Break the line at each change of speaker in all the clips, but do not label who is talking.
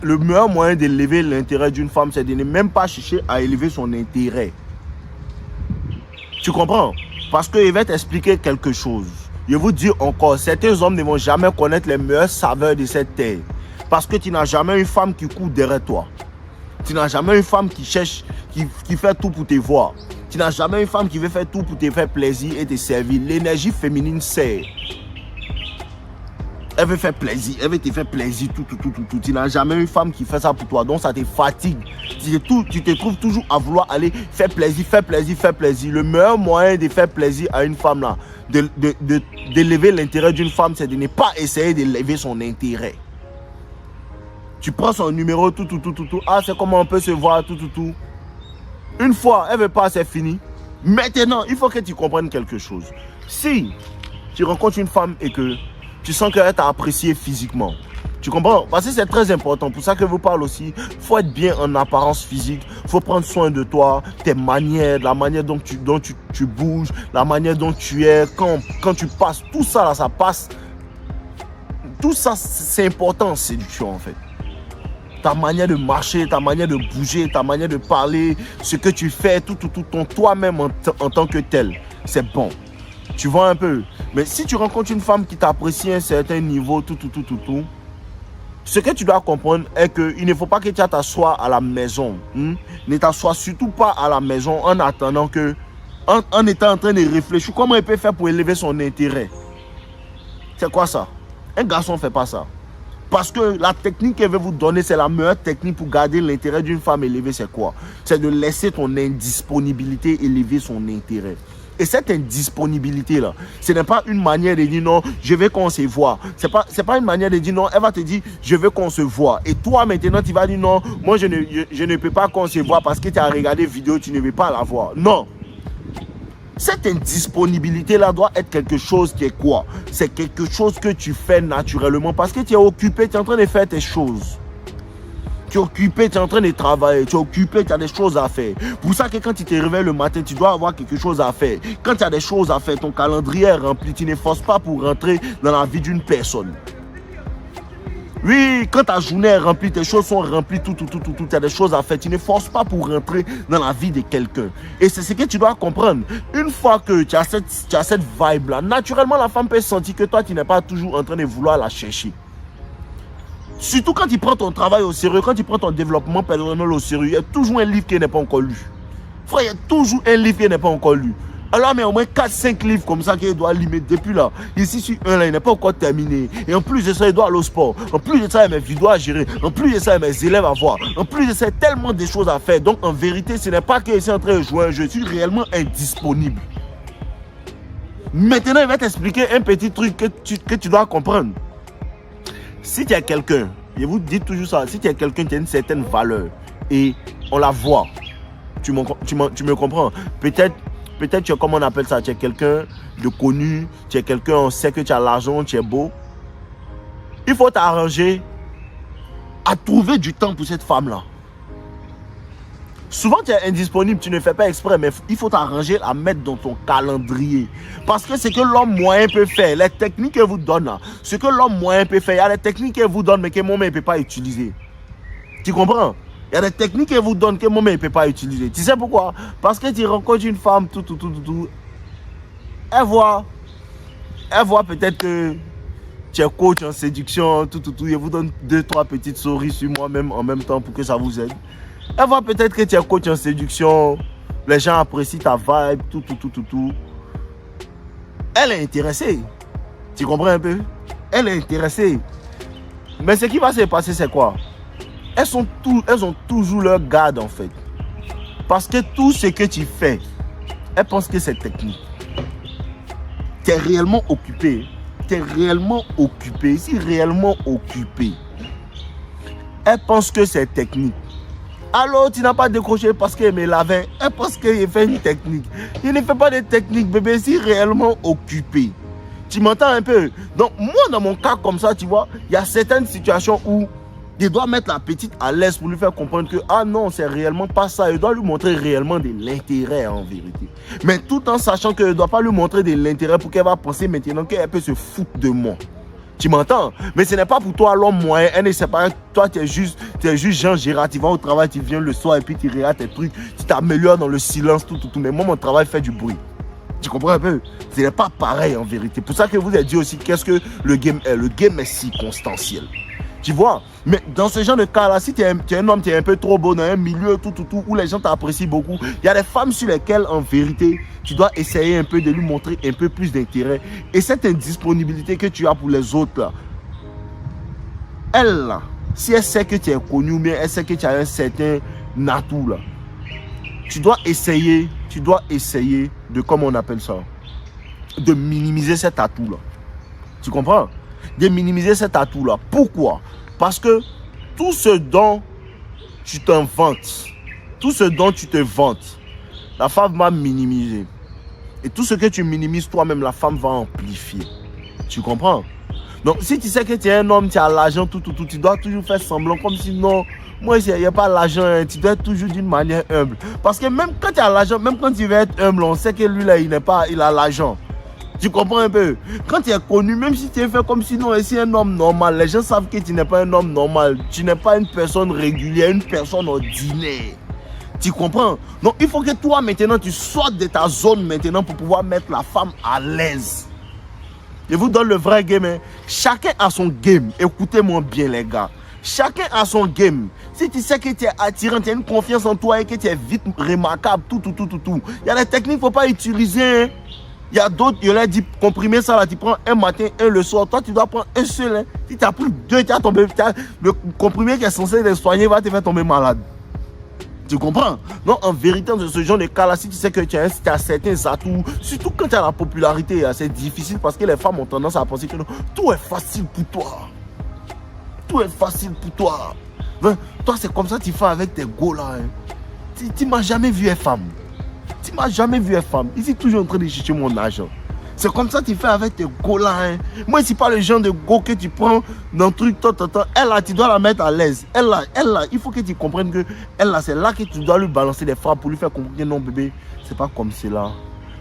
le meilleur moyen d'élever l'intérêt d'une femme, c'est de ne même pas chercher à élever son intérêt. Tu comprends? Parce qu'il va t'expliquer quelque chose. Je vous dis encore, certains hommes ne vont jamais connaître les meilleures saveurs de cette terre. Parce que tu n'as jamais une femme qui court derrière toi. Tu n'as jamais une femme qui cherche, qui fait tout pour te voir. Tu n'as jamais une femme qui veut faire tout pour te faire plaisir et te servir. L'énergie féminine sert. Elle veut faire plaisir, elle veut te faire plaisir, tout. Tu n'as jamais une femme qui fait ça pour toi, donc ça te fatigue. Tu te trouves toujours à vouloir aller faire plaisir. Le meilleur moyen de faire plaisir à une femme là, d'élever l'intérêt d'une femme, c'est de ne pas essayer d'élever son intérêt. Tu prends son numéro, tout. Ah, c'est comment on peut se voir, tout. Une fois, elle veut pas, c'est fini. Maintenant, il faut que tu comprennes quelque chose. Si tu rencontres une femme et que tu sens qu'elle t'a apprécié physiquement. Tu comprends? Parce que c'est très important. Pour ça que je vous parle aussi. Il faut être bien en apparence physique. Il faut prendre soin de toi, tes manières, la manière dont tu bouges, la manière dont tu es. Quand tu passes, tout ça là, ça passe. Tout ça, c'est important en séduction en fait. Ta manière de marcher, ta manière de bouger, ta manière de parler, ce que tu fais, tout ton toi-même en tant que tel. C'est bon. Tu vois un peu. Mais si tu rencontres une femme qui t'apprécie à un certain niveau, tout, ce que tu dois comprendre est qu'il ne faut pas que tu t'assoies à la maison. Ne t'assois surtout pas à la maison en attendant que, en étant en train de réfléchir, comment il peut faire pour élever son intérêt. C'est quoi ça? Un garçon ne fait pas ça. Parce que la technique qu'elle veut vous donner, c'est la meilleure technique pour garder l'intérêt d'une femme élevée, c'est quoi? C'est de laisser ton indisponibilité élever son intérêt. Et cette indisponibilité-là, ce n'est pas une manière de dire non, je veux qu'on se voit. Ce n'est pas une manière de dire non, elle va te dire, je veux qu'on se voit. Et toi, maintenant, tu vas dire non, moi, je ne peux pas qu'on se voit parce que tu as regardé vidéo, tu ne veux pas la voir. Non. Cette indisponibilité-là doit être quelque chose qui est quoi? C'est quelque chose que tu fais naturellement parce que tu es occupé, tu es en train de faire tes choses. Tu es occupé, tu es en train de travailler, tu es occupé, tu as des choses à faire. Pour ça que quand tu te réveilles le matin, tu dois avoir quelque chose à faire. Quand tu as des choses à faire, ton calendrier est rempli, tu ne forces pas pour rentrer dans la vie d'une personne. Oui, quand ta journée est remplie, tes choses sont remplies, tout, tu as des choses à faire. Tu ne forces pas pour rentrer dans la vie de quelqu'un. Et c'est ce que tu dois comprendre. Une fois que tu as cette vibe-là, naturellement, la femme peut sentir que toi, tu n'es pas toujours en train de vouloir la chercher. Surtout quand tu prends ton travail au sérieux, quand tu prends ton développement personnel au sérieux, il y a toujours un livre qui n'est pas encore lu. Frère, il y a toujours un livre qui n'est pas encore lu. Alors, mais au moins 4-5 livres comme ça qu'il doit lire depuis là. Ici, sur un là, il n'est pas encore terminé. Et en plus de ça, il doit aller au sport. En plus de ça, il y a mes vidéos à gérer. En plus de ça, il y a mes élèves à voir. En plus de ça, il y a tellement de choses à faire. Donc, en vérité, ce n'est pas que je suis en train de jouer un jeu. Je suis réellement indisponible. Maintenant, il va t'expliquer un petit truc que tu dois comprendre. Si tu as quelqu'un, je vous dis toujours ça, si tu as quelqu'un qui a une certaine valeur et on la voit, tu me comprends? Peut-être tu es, comme on appelle ça, tu es quelqu'un de connu, tu es quelqu'un, on sait que tu as l'argent, tu es beau. Il faut t'arranger à trouver du temps pour cette femme-là. Souvent, tu es indisponible, tu ne fais pas exprès, mais il faut t'arranger à mettre dans ton calendrier. Parce que c'est que l'homme moyen peut faire, les techniques qu'elle vous donne, là, ce que l'homme moyen peut faire, il y a des techniques qu'elle vous donne, mais que moi-même, il ne peut pas utiliser. Tu comprends? Il y a des techniques qu'elle vous donne que moi-même, il ne peut pas utiliser. Tu sais pourquoi? Parce que tu rencontres une femme, tout. Elle voit peut-être que tu es coach en séduction, tout. Je vous donne 2-3 petites souris sur moi-même en même temps pour que ça vous aide. Elle voit peut-être que tu es coach en séduction, les gens apprécient ta vibe, tout. Elle est intéressée. Tu comprends un peu? Elle est intéressée. Mais ce qui va se passer, c'est quoi? Elles ont toujours leur garde en fait. Parce que tout ce que tu fais, elles pensent que c'est technique. Tu es réellement occupé. Tu es réellement occupé. Si réellement occupé, elles pensent que c'est technique. Alors, tu n'as pas décroché parce qu'il me lavait. Elle pense qu'il fait une technique. Il ne fait pas de technique, bébé. Si réellement occupé. Tu m'entends un peu? Donc, moi, dans mon cas comme ça, tu vois, il y a certaines situations où je dois mettre la petite à l'aise pour lui faire comprendre que, ah non, c'est réellement pas ça. Je dois lui montrer réellement de l'intérêt en vérité. Mais tout en sachant que je ne dois pas lui montrer de l'intérêt pour qu'elle va penser maintenant qu'elle peut se foutre de moi. Tu m'entends? Mais ce n'est pas pour toi l'homme moyen. Elle ne sait pas. Toi, tu es juste Jean Gérard. Tu vas au travail, tu viens le soir et puis tu regardes tes trucs. Tu t'améliores dans le silence, tout. Mais moi, mon travail fait du bruit. Tu comprends un peu? Ce n'est pas pareil en vérité. Pour ça que vous avez dit aussi qu'est-ce que le game est. Le game est circonstanciel. Tu vois? Mais dans ce genre de cas-là, si tu es un homme, tu es un peu trop beau dans un milieu, tout, où les gens t'apprécient beaucoup, il y a des femmes sur lesquelles, en vérité, tu dois essayer un peu de lui montrer un peu plus d'intérêt. Et cette indisponibilité que tu as pour les autres, là, elle, là, si elle sait que tu es connu, ou bien elle sait que tu as un certain atout, là, tu dois essayer de, comment on appelle ça, de minimiser cet atout-là. Tu comprends? De minimiser cet atout-là. Pourquoi? Parce que tout ce dont tu t'en vantes, tout ce dont tu te vantes, la femme va minimiser. Et tout ce que tu minimises toi-même, la femme va amplifier. Tu comprends? Donc, si tu sais que tu es un homme, tu as l'argent, tout, tu dois toujours faire semblant comme si non, moi, il n'y a pas l'argent, hein, tu dois être toujours d'une manière humble. Parce que même quand tu as l'argent, même quand tu veux être humble, on sait que lui, là, il a l'argent. Tu comprends un peu? Quand tu es connu, même si tu es fait comme si non, c'est un homme normal, les gens savent que tu n'es pas un homme normal. Tu n'es pas une personne régulière, une personne ordinaire. Tu comprends? Donc, il faut que toi, maintenant, tu sortes de ta zone maintenant pour pouvoir mettre la femme à l'aise. Je vous donne le vrai game. Hein. Chacun a son game. Écoutez-moi bien, les gars. Chacun a son game. Si tu sais que tu es attirant, tu as une confiance en toi et que tu es vite remarquable, tout. Il y a des techniques qu'il ne faut pas utiliser. Hein. Il y a d'autres, je leur dis, comprimer ça là, tu prends un matin, un le soir. Toi, tu dois prendre un seul. Hein. Si tu as pris deux, tu as tombé. Le comprimé qui est censé les soigner va te faire tomber malade. Tu comprends? Non, en vérité, dans ce genre de cas-là, si tu sais que tu as certains atouts, surtout quand tu as la popularité, c'est difficile parce que les femmes ont tendance à penser que non, tout est facile pour toi. Tout est facile pour toi. Ben, toi, c'est comme ça que tu fais avec tes go là. Hein. Tu m'as jamais vu une femme. Tu m'as jamais vu une femme. Ici, toujours en train de chercher mon argent. C'est comme ça que tu fais avec tes go là. Hein. Moi, c'est pas le genre de go que tu prends dans le truc. Elle là, tu dois la mettre à l'aise. Elle là, il faut que tu comprennes que elle là, c'est là que tu dois lui balancer des frappes pour lui faire comprendre que non, bébé, c'est pas comme cela.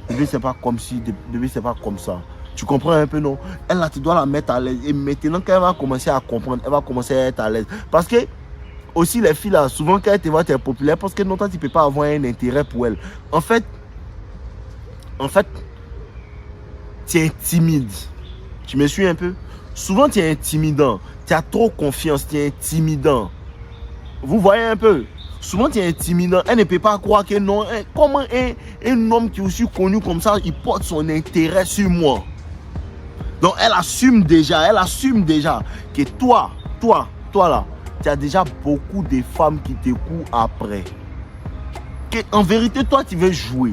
Bébé, c'est pas comme si. Bébé, c'est pas comme ça. Tu comprends un peu, non? Elle là, tu dois la mettre à l'aise. Et maintenant, quand elle va commencer à comprendre, elle va commencer à être à l'aise. Parce que, aussi, les filles là, souvent, quand elles te voient, tu es populaire, parce que non, toi, tu ne peux pas avoir un intérêt pour elle. En fait, tu es timide. Tu me suis un peu? Souvent, tu es intimidant. Tu as trop confiance, tu es intimidant. Vous voyez un peu? Souvent, tu es intimidant. Elle ne peut pas croire que non. Comment un homme qui est aussi connu comme ça, il porte son intérêt sur moi? Donc, elle assume déjà que toi là, tu as déjà beaucoup de femmes qui te courent après. En vérité, toi, tu veux jouer.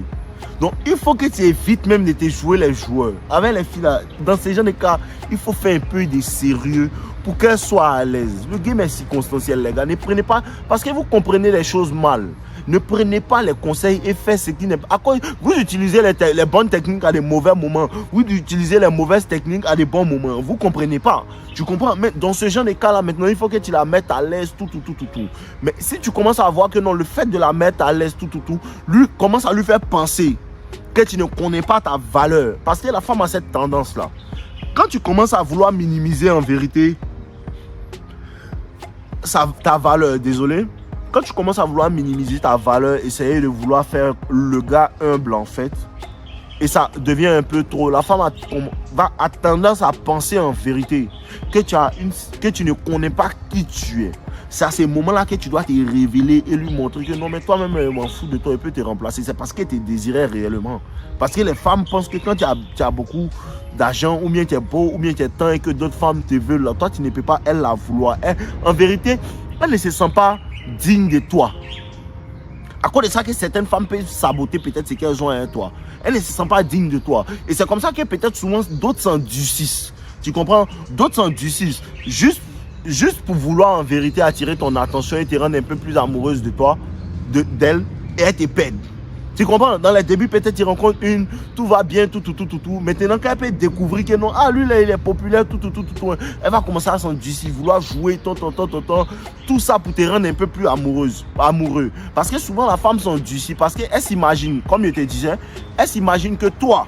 Donc, il faut que tu évites même de te jouer les joueurs. Avec les filles là, dans ces genre de cas, il faut faire un peu de sérieux pour qu'elles soient à l'aise. Le game est circonstanciel, les gars. Ne prenez pas, parce que vous comprenez les choses mal. Ne prenez pas les conseils et faites ce qui n'est pas. Vous utilisez les bonnes techniques à des mauvais moments. Vous utilisez les mauvaises techniques à des bons moments. Vous ne comprenez pas. Tu comprends? Mais dans ce genre de cas-là, maintenant, il faut que tu la mettes à l'aise, tout. Mais si tu commences à voir que non, le fait de la mettre à l'aise, tout, lui commence à lui faire penser que tu ne connais pas ta valeur. Parce que la femme a cette tendance-là. Quand tu commences à vouloir minimiser en vérité ta valeur, désolé. Quand tu commences à vouloir minimiser ta valeur, essayer de vouloir faire le gars humble en fait, et ça devient un peu trop, la femme a tendance à penser en vérité que tu ne connais pas qui tu es. C'est à ces moments-là que tu dois te révéler et lui montrer que non, mais toi-même, je m'en fous de toi, il peut te remplacer. C'est parce que tu désirais réellement. Parce que les femmes pensent que quand tu as beaucoup d'argent, ou bien tu es beau, ou bien tu es temps et que d'autres femmes te veulent, là, toi, tu ne peux pas, elle, la vouloir. En vérité, elle ne se sent pas digne de toi. À cause de ça que certaines femmes peuvent saboter peut-être ce qu'elles ont à toi. Elles ne se sentent pas dignes de toi. Et c'est comme ça que peut-être souvent d'autres s'endurcissent. Tu comprends? D'autres s'endurcissent. Juste pour vouloir en vérité attirer ton attention et te rendre un peu plus amoureuse de toi, d'elle, et elle te pète. Tu comprends? Dans les débuts, peut-être tu rencontres une, tout va bien, tout. Maintenant, quand elle peut découvrir que non, lui là, il est populaire, tout, elle va commencer à s'endurcir, vouloir jouer, tout ça pour te rendre un peu plus amoureux. Parce que souvent, la femme s'endurcit parce qu'elle s'imagine, comme je te disais, elle s'imagine que toi,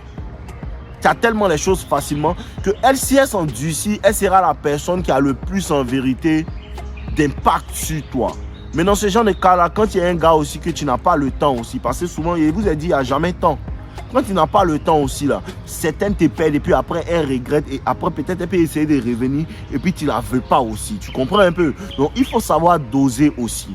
Tu as tellement les choses facilement que elle, si elle s'endurcit, elle sera la personne qui a le plus en vérité d'impact sur toi. Mais dans ce genre de cas-là, quand il y a un gars aussi que tu n'as pas le temps aussi, parce que souvent, il vous a dit, il n'y a jamais de temps. Quand tu n'as pas le temps aussi, là, certaines te perdent et puis après, elles regrettent et après, peut-être, elle peut essayer de revenir et puis tu ne la veux pas aussi. Tu comprends un peu? Donc, il faut savoir doser aussi.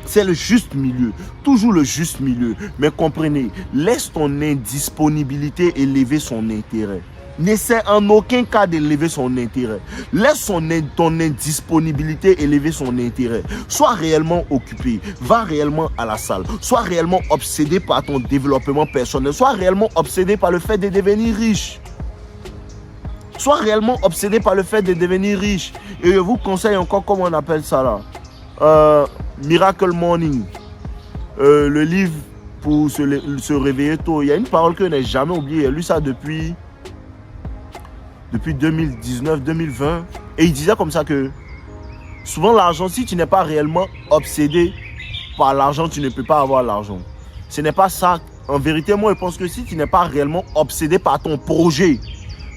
C'est le juste milieu, toujours le juste milieu. Mais comprenez, laisse ton indisponibilité élever son intérêt. N'essaie en aucun cas d'élever son intérêt. Laisse ton indisponibilité élever son intérêt. Sois réellement occupé. Va réellement à la salle. Sois réellement obsédé par ton développement personnel. Sois réellement obsédé par le fait de devenir riche. Sois réellement obsédé par le fait de devenir riche. Et je vous conseille encore, comment on appelle ça là, Miracle Morning. Le livre pour se réveiller tôt. Il y a une parole que je n'ai jamais oubliée. J'ai lu ça depuis 2019-2020. Et il disait comme ça que souvent l'argent, si tu n'es pas réellement obsédé par l'argent, tu ne peux pas avoir l'argent. Ce n'est pas ça. En vérité, moi, je pense que si tu n'es pas réellement obsédé par ton projet,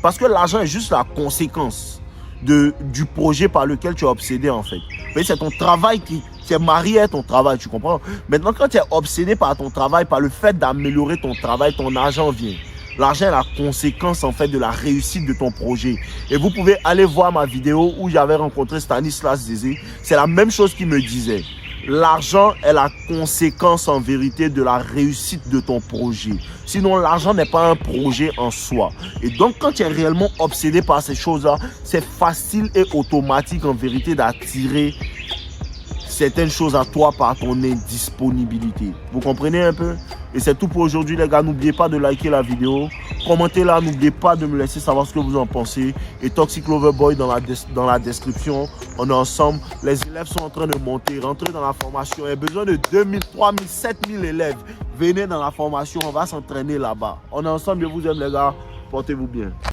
parce que l'argent est juste la conséquence du projet par lequel tu es obsédé en fait. C'est ton travail qui est marié à ton travail, tu comprends? Maintenant, quand tu es obsédé par ton travail, par le fait d'améliorer ton travail, ton argent vient. L'argent est la conséquence en fait de la réussite de ton projet. Et vous pouvez aller voir ma vidéo où j'avais rencontré Stanislas Zézé. C'est la même chose qu'il me disait. L'argent est la conséquence en vérité de la réussite de ton projet. Sinon, l'argent n'est pas un projet en soi. Et donc, quand tu es réellement obsédé par ces choses-là, c'est facile et automatique en vérité d'attirer certaines choses à toi par ton indisponibilité. Vous comprenez un peu? Et c'est tout pour aujourd'hui les gars. N'oubliez pas de liker la vidéo. Commentez là. N'oubliez pas de me laisser savoir ce que vous en pensez. Et Toxic Lover Boy dans la description. On est ensemble. Les élèves sont en train de monter. Rentrez dans la formation. Il y a besoin de 2000, 3000, 7000 élèves. Venez dans la formation. On va s'entraîner là-bas. On est ensemble. Je vous aime les gars. Portez-vous bien.